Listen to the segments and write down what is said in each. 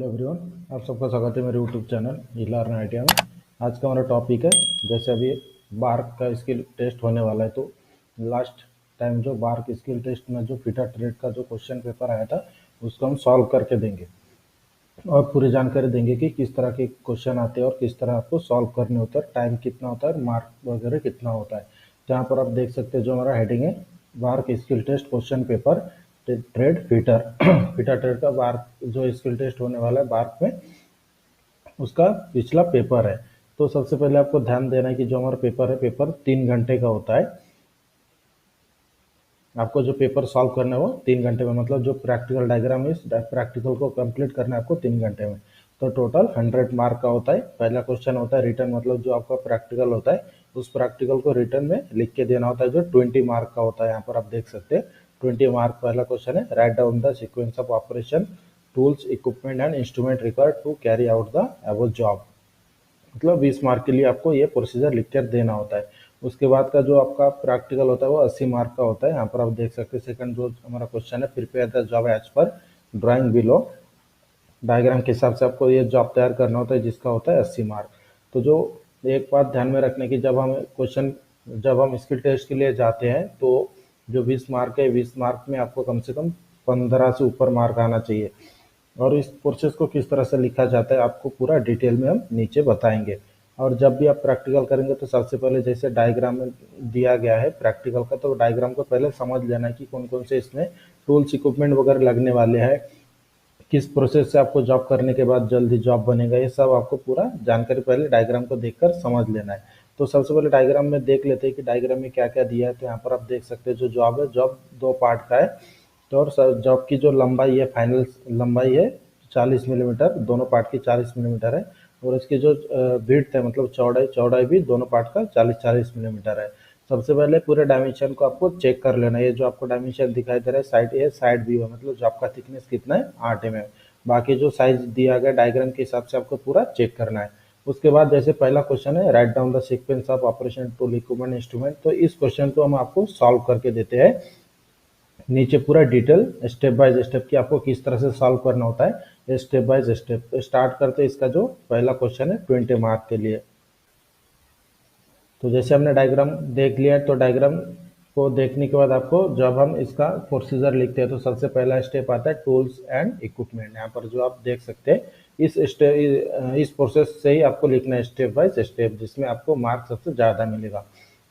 Hello everyone, आप सबका स्वागत है मेरे यूट्यूब चैनल ई लर्न आइडिया में। आज का हमारा टॉपिक है, जैसे अभी बार्क का स्किल टेस्ट होने वाला है, तो लास्ट टाइम जो बार्क स्किल टेस्ट में जो फिटर ट्रेड का जो क्वेश्चन पेपर आया था उसको हम सॉल्व करके देंगे और पूरी जानकारी देंगे कि किस तरह के क्वेश्चन आते हैं और किस तरह आपको सॉल्व करने होते हैं, टाइम कितना होता है, मार्क वगैरह कितना होता है। तो यहाँ पर आप देख सकते हैं जो हमारा हेडिंग है, BARC skill test question paper trade fitter fitter trade का बार्क जो स्किल टेस्ट होने वाला है बार्क में, उसका पिछला पेपर है। तो सबसे पहले आपको ध्यान देना है कि जो हमारा पेपर है, पेपर 3 घंटे का होता है। आपको जो पेपर सॉल्व करना है वो 3 घंटे में, मतलब जो प्रैक्टिकल डायग्राम है इस प्रैक्टिकल को कंप्लीट करना है आपको 3 घंटे में। तो टोटल 100 मार्क का होता है। पहला क्वेश्चन होता है रिटर्न, मतलब जो आपका प्रैक्टिकल होता है उस प्रैक्टिकल को रिटर्न में लिख के देना होता है, जो 20 मार्क का होता है। यहाँ पर आप देख सकते हैं 20 मार्क पहला क्वेश्चन है। Write down the sequence of operation, tools, equipment and instrument required to carry out the above job. मतलब 20 मार्क के लिए आपको ये प्रोसीजर लिख कर देना होता है। उसके बाद का जो आपका प्रैक्टिकल होता है वो 80 मार्क का होता है। यहाँ पर आप देख सकते हैं सेकंड जो हमारा क्वेश्चन है, prepare the job as per drawing below. Diagram के हिसाब से आपको ये जॉब तैयार करना होता है, जिसका होता है 80 मार्क। तो जो एक बात ध्यान में रखने की, जब हम स्किल टेस्ट के लिए जाते हैं तो जो 20 मार्क है, 20 मार्क में आपको कम से कम 15 से ऊपर मार्क आना चाहिए। और इस प्रोसेस को किस तरह से लिखा जाता है आपको पूरा डिटेल में हम नीचे बताएंगे। और जब भी आप प्रैक्टिकल करेंगे तो सबसे पहले जैसे डायग्राम में दिया गया है प्रैक्टिकल का, तो डायग्राम को पहले समझ लेना है कि कौन कौन से इसमें टूल्स इक्विपमेंट वगैरह लगने वाले हैं, किस प्रोसेस से आपको जॉब करने के बाद जल्दी जॉब बनेगा, ये सब आपको पूरा जानकारी पहले डायग्राम को देखकर समझ लेना है। तो सबसे पहले डायग्राम में देख लेते हैं कि डायग्राम में क्या क्या दिया है। तो यहाँ पर आप देख सकते हैं जो जॉब है, जॉब 2 पार्ट का है। तो और जॉब की जो लंबाई है, फाइनल लंबाई है 40 मिलीमीटर, दोनों पार्ट की 40 मिलीमीटर है। और इसकी जो विड्थ है, मतलब चौड़ाई चौड़ाई भी दोनों पार्ट का 40-40 मिलीमीटर है। सबसे पहले पूरे डायमेंशन को आपको चेक कर लेना है। ये जो आपको डायमेंशन दिखाई दे रहा है साइड ए, साइड बी है, मतलब जो आपका थिकनेस कितना है 8 mm। बाकी जो साइज दिया गया डायग्राम के हिसाब से आपको पूरा चेक करना है। उसके बाद जैसे पहला क्वेश्चन है, write down the sequence of operation tool equipment instrument. तो इस क्वेश्चन को हम आपको सॉल्व करके देते हैं। नीचे पूरा डिटेल स्टेप बाय स्टेप की आपको किस तरह से सॉल्व करना होता है, स्टेप बाय स्टेप स्टार्ट करते हैं। इसका जो पहला क्वेश्चन है 20 मार्क के लिए। तो जैसे हमने डायग्राम देख लिया है, तो डायग्राम को देखने के बाद आपको जब हम इसका प्रोसीजर लिखते हैं तो सबसे पहला स्टेप आता है टूल्स एंड इक्विपमेंट। यहाँ पर जो आप देख सकते हैं इस प्रोसेस से ही आपको लिखना है स्टेप बाय स्टेप, जिसमें आपको मार्क सबसे ज़्यादा मिलेगा।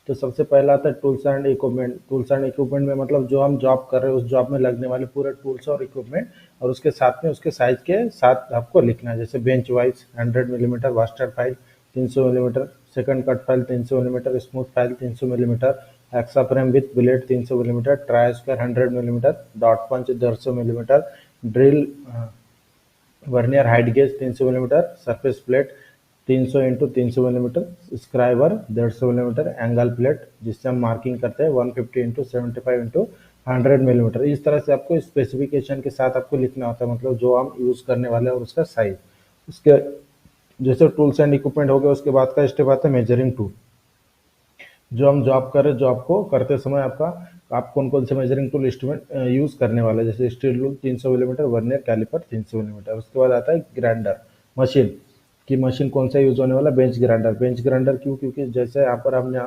तो सबसे पहला आता है tools and equipment. Tools and equipment में मतलब जो हम जॉब कर रहे हैं उस जॉब में लगने वाले पूरे टूल्स और इक्विपमेंट, और उसके साथ में उसके साइज के साथ आपको लिखना है। जैसे bench vice 100 millimetre, bastard file 300 millimetre, second cut file 300 millimetre, smooth file 300 millimetre, hacksaw frame with blade 300 millimetre, try square 100 millimetre, dot punch 150 millimetre, drill vernier height gauge 300 millimetre, surface plate 300 × 300 millimetre, scriber 150 millimetre, angle plate जिससे हम marking करते हैं 150 × 75 × 100 millimetre. इस तरह से आपको specification के साथ आपको लिखना होता है, मतलब जो हम यूज़ करने वाले हैं और उसका साइज। उसके जैसे टूल्स एंड इक्विपमेंट हो गया, उसके बाद का स्टेप आता है मेजरिंग टूल। जो हम जॉब कर रहे हैं, जॉब को करते समय आप कौन कौन से मेजरिंग टूल इंस्ट्रूमेंट यूज़ करने वाले हैं। जैसे steel rule 300 millimetre, vernier calliper 300 millimetre. उसके बाद आता है ग्राइंडर मशीन, की मशीन कौन सा यूज़ होने वाला, बेंच ग्राइंडर। बेंच ग्राइंडर क्यों, क्योंकि जैसे यहाँ पर हमने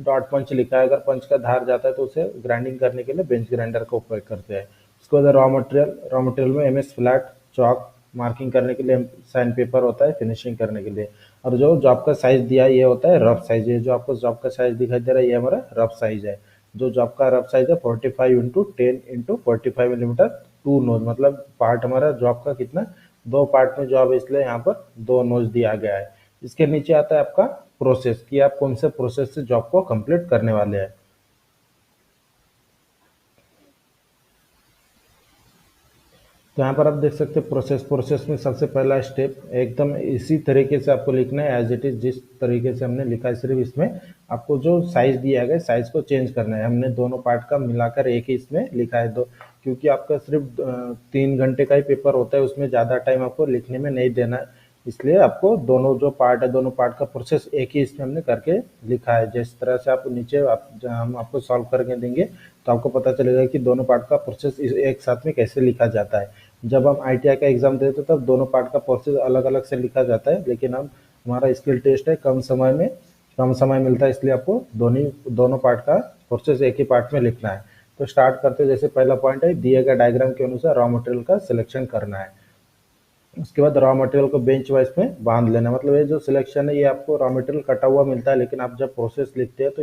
डॉट पंच लिखा है, अगर पंच का धार जाता है तो उसे ग्राइंडिंग करने के लिए बेंच ग्राइंडर का उपयोग करते हैं। उसके बाद रॉ मटेरियल में MS फ्लैट, चॉक, मार्किंग करने के लिए सैंड पेपर होता है, फिनिशिंग करने के लिए। और जो जॉब का साइज दिया है ये होता है रफ साइज। ये जो आपको जॉब का साइज दिखाई दे रहा है ये हमारा रफ साइज है। जो जॉब का रफ साइज है 45 × 10 × 45 मिलीमीटर, 2 नोज, मतलब पार्ट हमारा जॉब का कितना, 2 पार्ट में जॉब है, इसलिए यहाँ पर 2 नोज दिया गया है। इसके नीचे आता है आपका प्रोसेस, कि आप कौन से प्रोसेस से जॉब को कंप्लीट करने वाले हैं। तो यहाँ पर आप देख सकते हैं प्रोसेस में सबसे पहला स्टेप एकदम इसी तरीके से आपको लिखना है एज इट इज, जिस तरीके से हमने लिखा है। सिर्फ इसमें आपको जो साइज दिया गया साइज को चेंज करना है। हमने दोनों पार्ट का मिलाकर एक ही इसमें लिखा है, दो, क्योंकि आपका सिर्फ 3 घंटे का ही पेपर होता है, उसमें ज़्यादा टाइम आपको लिखने में नहीं देना है। इसलिए आपको दोनों जो पार्ट है, दोनों पार्ट का प्रोसेस एक ही इसमें हमने करके लिखा है। जिस तरह से आप नीचे हम आपको सॉल्व करके देंगे तो आपको पता चलेगा कि दोनों पार्ट का प्रोसेस एक साथ में कैसे लिखा जाता है। जब हम ITI का एग्जाम देते हैं तब दोनों पार्ट का प्रोसेस अलग अलग से लिखा जाता है, लेकिन अब हमारा स्किल टेस्ट है, कम समय मिलता है, इसलिए आपको दोनों पार्ट का प्रोसेस एक ही पार्ट में लिखना है। तो स्टार्ट करते हैं। जैसे पहला पॉइंट है, दिए गए डायग्राम के अनुसार रॉ मटेरियल का सिलेक्शन करना है। उसके बाद रॉ मटेरियल को बेंच वाइज में बांध लेना, मतलब ये जो सिलेक्शन है ये आपको रॉ मटेरियल कटा हुआ मिलता है, लेकिन आप जब प्रोसेस लिखते हैं तो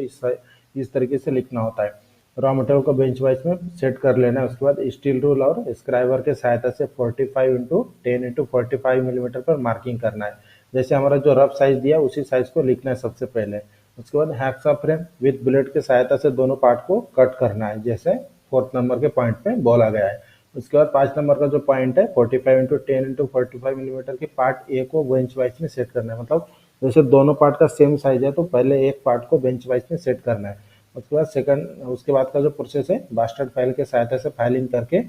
इस तरीके से लिखना होता है। रॉ मटेरियल को बेंच वाइज में सेट कर लेना है। उसके बाद स्टील रूल और स्क्राइबर के सहायता से 45x10x45 मिलीमीटर पर मार्किंग करना है। जैसे हमारा जो रफ साइज दिया उसी साइज को लिखना है सबसे पहले। उसके बाद हैक्सा फ्रेम विथ ब्लेड के सहायता से दोनों पार्ट को कट करना है, जैसे 4th नंबर के पॉइंट पे बोला गया है। उसके बाद 5 नंबर का जो पॉइंट है, 45x10x45 मिलीमीटर के पार्ट ए को बेंच वाइज में सेट करना है। मतलब जैसे दोनों पार्ट का सेम साइज है तो पहले एक पार्ट को बेंच वाइज में सेट करना है। उसके बाद का जो प्रोसेस है, बास्टर्ड फाइल के सहायता से फाइलिंग करके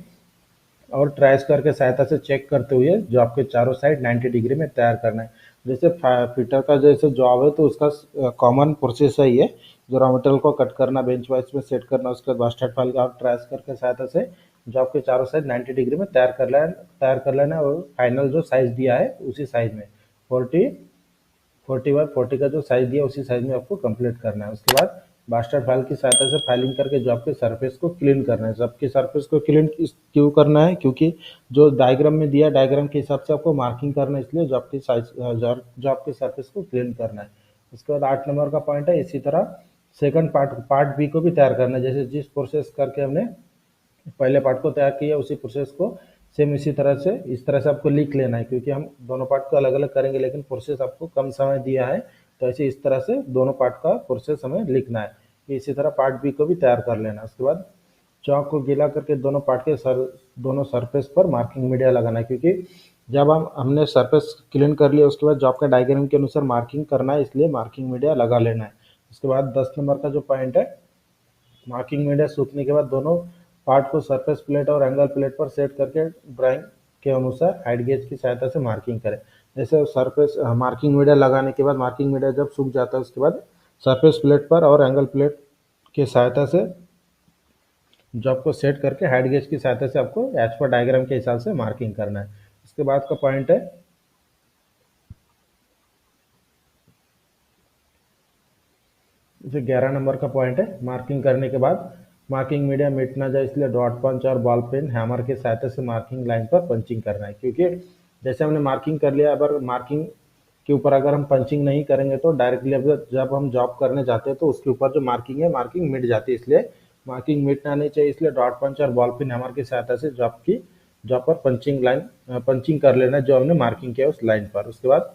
और ट्राइस करके सहायता से चेक करते हुए जो आपके चारों साइड 90 डिग्री में तैयार करना है। जैसे फिटर का जैसे जॉब है तो उसका कॉमन प्रोसेस है ये, जो रॉ मटेरियल को कट करना, बेंच वाइज में सेट करना, उसके बाद बास्टर्ड फाइल का और ट्राइस करके सहायता से जॉब के चारों साइड 90 डिग्री में तैयार कर लेना और फाइनल जो साइज दिया है उसी साइज में 40x40 का जो साइज दिया उसी साइज में आपको कंप्लीट करना है। उसके बाद मास्टर फाइल की सहायता से फाइलिंग करके जॉब के सरफेस को क्लीन करना है। जॉब के सरफेस को क्लीन क्यों करना है? क्योंकि जो डायग्राम में दिया, डायग्राम के हिसाब से आपको मार्किंग करना है, इसलिए जॉब के सरफेस को क्लीन करना है। उसके बाद 8 नंबर का पॉइंट है, इसी तरह सेकंड पार्ट बी को भी तैयार करना है। जैसे जिस प्रोसेस करके हमने पहले पार्ट को तैयार किया उसी प्रोसेस को सेम इस तरह से आपको लिख लेना है, क्योंकि हम दोनों पार्ट को अलग अलग करेंगे, लेकिन प्रोसेस आपको कम समय दिया है, तो ऐसे इस तरह से दोनों पार्ट का प्रोसेस हमें लिखना है। इसी तरह पार्ट बी को भी तैयार कर लेना है। उसके बाद चौक को गीला करके दोनों पार्ट के दोनों सरफेस पर मार्किंग मीडिया लगाना है, क्योंकि जब हमने सरफेस क्लीन कर लिया उसके बाद जॉब का डायग्राम के अनुसार मार्किंग करना है, इसलिए मार्किंग मीडिया लगा लेना है। उसके बाद 10 नंबर का जो पॉइंट है, मार्किंग मीडिया सूखने के बाद दोनों पार्ट को सरफेस प्लेट और एंगल प्लेट पर सेट करके ड्राइंग के अनुसार हाइट गेज की सहायता से मार्किंग करें। जैसे सरफेस मार्किंग मीडिया लगाने के बाद मार्किंग मीडिया जब सूख जाता है उसके बाद सरफेस प्लेट पर और एंगल प्लेट की सहायता से जॉब को सेट करके हाइट गेज की सहायता से आपको एज पर डायग्राम के हिसाब से मार्किंग करना है। उसके बाद का पॉइंट है, जो 11 नंबर का पॉइंट है, मार्किंग करने के बाद मार्किंग मीडिया मिट ना जाए इसलिए डॉट पंच और बॉल पेन हैमर की सहायता से मार्किंग लाइन पर पंचिंग करना है। क्योंकि जैसे हमने मार्किंग कर लिया, अगर मार्किंग के ऊपर अगर हम पंचिंग नहीं करेंगे तो डायरेक्टली जब हम जॉब करने जाते हैं तो उसके ऊपर जो मार्किंग है मार्किंग मिट जाती है, इसलिए मार्किंग मिटना नहीं चाहिए। इसलिए डॉट पंच और बॉल पेन हैमर की सहायता से जॉब पर पंचिंग कर लेना जो हमने मार्किंग किया उस लाइन पर। उसके बाद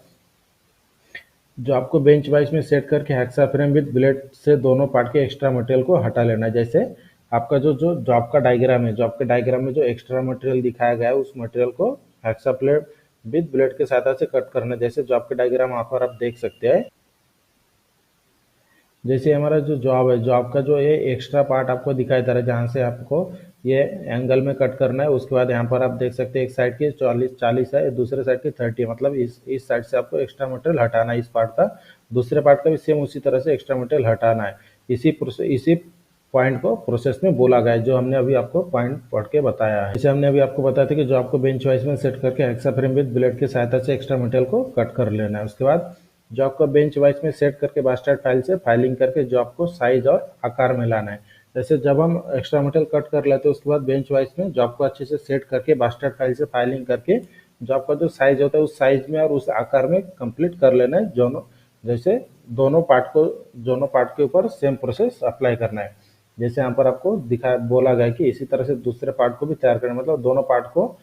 जो आपको बेंच वाइज में सेट करके हेक्सा फ्रेम विद ब्लेड से दोनों पार्ट के एक्स्ट्रा मटेरियल को हटा लेना है। जैसे आपका जो जो जॉब का डायग्राम है, जॉब के डायग्राम में जो एक्स्ट्रा मटेरियल दिखाया गया है उस मटेरियल को हेक्सा प्लेट विद ब्लेड के सहायता से कट करना है। जैसे जॉब के डायग्राम यहाँ पर आप देख सकते हैं। जैसे हमारा जो जॉब है, जॉब का जो ये एक्स्ट्रा पार्ट आपको दिखाई दे रहा है जहाँ से आपको ये एंगल में कट करना है, उसके बाद यहाँ पर आप देख सकते हैं एक साइड की 40 है, दूसरे साइड की 30 है, मतलब इस साइड से आपको एक्स्ट्रा मटेरियल हटाना है। इस पार्ट का दूसरे पार्ट का भी सेम उसी तरह से एक्स्ट्रा मटेरियल हटाना है। इसी पॉइंट को प्रोसेस में बोला गया है, जो हमने अभी आपको पॉइंट पढ़ के बताया है। जैसे हमने अभी आपको बताया था कि जॉब को बेंच वाइज में सेट करके हेक्सा फ्रेम विद ब्लेड की सहायता से एक्स्ट्रा मटेरियल को कट कर लेना है। उसके बाद जॉब को बेंच वाइज में सेट करके बास्टर्ड फाइल से फाइलिंग करके जॉब को साइज और आकार में लाना है। जैसे जब हम एक्स्ट्रा मटेरियल कट कर लेते हैं उसके बाद बेंच वाइज में जॉब को अच्छे से सेट करके बास्टर्ड फाइल से फाइलिंग करके जॉब का जो साइज होता है उस साइज में और उस आकार में कंप्लीट कर लेना है। जैसे दोनों पार्ट के ऊपर सेम प्रोसेस अप्लाई करना है। जैसे यहाँ पर आपको बोला गया कि इसी तरह से दूसरे पार्ट को भी तैयार करना है, मतलब दोनों पार्ट को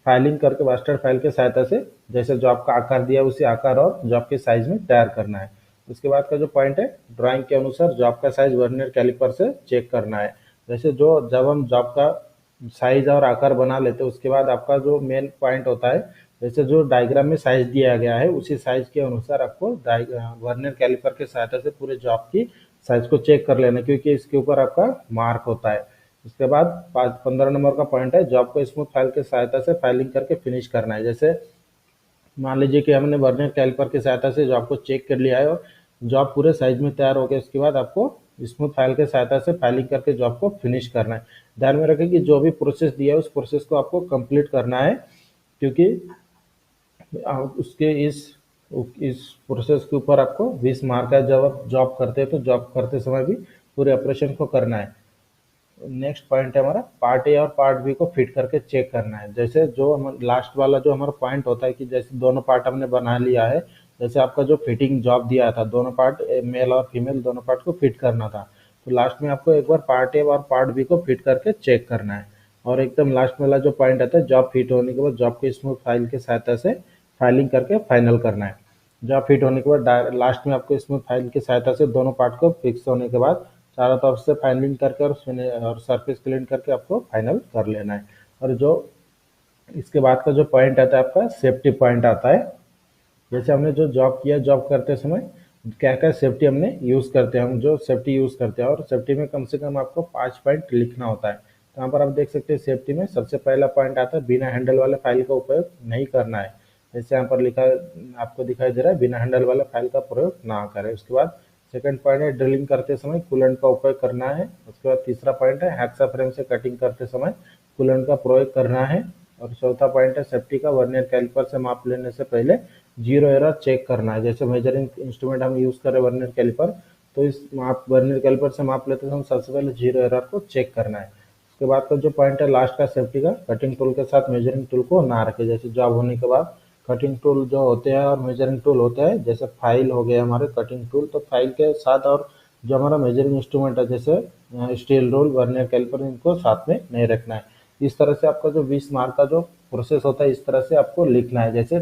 फाइलिंग करके मास्टर फाइल के सहायता से जैसे जॉब का आकार दिया उसी आकार और जॉब के साइज में तैयार करना है। उसके बाद का जो पॉइंट है, ड्राइंग के अनुसार जॉब का साइज वर्नियर कैलिपर से चेक करना है। जैसे जब हम जॉब का साइज और आकार बना लेते हैं उसके बाद आपका जो मेन पॉइंट होता है, जैसे जो डायग्राम में साइज दिया गया है उसी साइज के अनुसार आपको वर्नियर कैलिपर के सहायता से पूरे जॉब की साइज को चेक कर लेना, क्योंकि इसके ऊपर आपका मार्क होता है। उसके बाद 15 नंबर का पॉइंट है, जॉब को स्मूथ फाइल की सहायता से फाइलिंग करके फिनिश करना है। जैसे मान लीजिए कि हमने वर्नियर कैलिपर की सहायता से जॉब को चेक कर लिया है और जॉब पूरे साइज में तैयार हो गया, उसके बाद आपको स्मूथ फाइल के सहायता से फाइलिंग करके जॉब को फिनिश करना है। ध्यान में रखें कि जो भी प्रोसेस दिया है उस प्रोसेस को आपको कंप्लीट करना है, क्योंकि उसके इस प्रोसेस के ऊपर आपको 20 मार्क है। जब आप जॉब करते हैं तो जॉब करते समय भी पूरे ऑपरेशन को करना है। नेक्स्ट पॉइंट है हमारा पार्ट ए और पार्ट बी को फिट करके चेक करना है। जैसे जो हम लास्ट वाला जो हमारा पॉइंट होता है कि जैसे दोनों पार्ट हमने बना लिया है, जैसे आपका जो फिटिंग जॉब दिया था दोनों पार्ट मेल और फीमेल दोनों पार्ट को फिट करना था, तो लास्ट में आपको एक बार पार्ट ए और पार्ट बी को फिट करके चेक करना है। और एकदम लास्ट वाला जो पॉइंट आता है जॉब फिट होने के बाद जॉब को स्मूथ फाइल की सहायता से फाइलिंग करके फाइनल करना है। जॉब फिट होने के बाद लास्ट में आपको स्मूथ फाइल की सहायता से दोनों पार्ट को फिक्स होने के बाद चारों तरफ से फाइलिंग करके और सरफेस क्लीन करके आपको फाइनल कर लेना है। और जो इसके बाद का जो पॉइंट आता है आपका सेफ्टी पॉइंट आता है। जैसे हमने जो जॉब किया, जॉब करते समय क्या क्या सेफ्टी हमने यूज़ करते हैं, हम जो सेफ्टी यूज़ करते हैं, और सेफ्टी में कम से कम आपको 5 पॉइंट लिखना होता है। तो यहाँ पर आप देख सकते हैं सेफ्टी में सबसे पहला पॉइंट आता है बिना हैंडल वाले फाइल का उपयोग नहीं करना है। जैसे यहाँ पर लिखा आपको दिखाई दे रहा है बिना हैंडल वाले फाइल का प्रयोग ना करें। उसके बाद सेकंड पॉइंट है ड्रिलिंग करते समय कूलेंट का उपयोग करना है। उसके बाद तीसरा पॉइंट है हैक्सा फ्रेम से कटिंग करते समय कूलेंट का प्रयोग करना है। और चौथा पॉइंट है सेफ्टी का वर्नियर कैलिपर से माप लेने से पहले जीरो एरर चेक करना है। जैसे मेजरिंग इंस्ट्रूमेंट हम यूज़ करें वर्नियर कैलिपर, तो इस माप वर्नियर कैलिपर से माप लेते समय सबसे पहले जीरो एरर को चेक करना है। उसके बाद का जो पॉइंट है लास्ट का सेफ्टी का, कटिंग टूल के साथ मेजरिंग टूल को ना रखें। जैसे जॉब होने के बाद कटिंग टूल जो होते हैं और मेजरिंग टूल होता है, जैसे फाइल हो गया हमारे कटिंग टूल, तो फाइल के साथ और जो हमारा मेजरिंग इंस्ट्रूमेंट है जैसे स्टील रूल वर्नियर कैलिपर, इनको साथ में नहीं रखना है। इस तरह से आपका जो 20 मार्क का जो प्रोसेस होता है इस तरह से आपको लिखना है, जैसे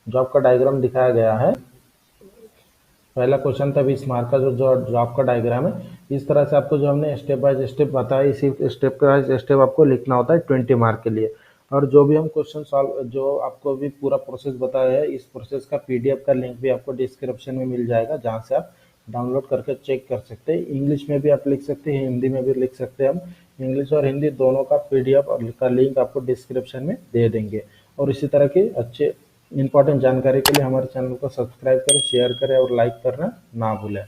जॉब का डायग्राम दिखाया गया है। पहला क्वेश्चन था 20 मार्क का जो जॉब का डायग्राम है, इस तरह से आपको जो हमने स्टेप बाय स्टेप बताया इसी स्टेप बाय स्टेप आपको लिखना होता है 20 मार्क के लिए। और जो भी हम क्वेश्चन सॉल्व जो आपको भी पूरा प्रोसेस बताया है, इस प्रोसेस का पीडीएफ का लिंक भी आपको डिस्क्रिप्शन में मिल जाएगा, जहाँ से आप डाउनलोड करके चेक कर सकते हैं। इंग्लिश में भी आप लिख सकते हैं, हिंदी में भी लिख सकते हैं। हम इंग्लिश और हिंदी दोनों का पीडीएफ का लिंक आपको डिस्क्रिप्शन में दे देंगे। और इसी तरह के अच्छे इंपॉर्टेंट जानकारी के लिए हमारे चैनल को सब्सक्राइब करें, शेयर करें और लाइक करना ना भूलें।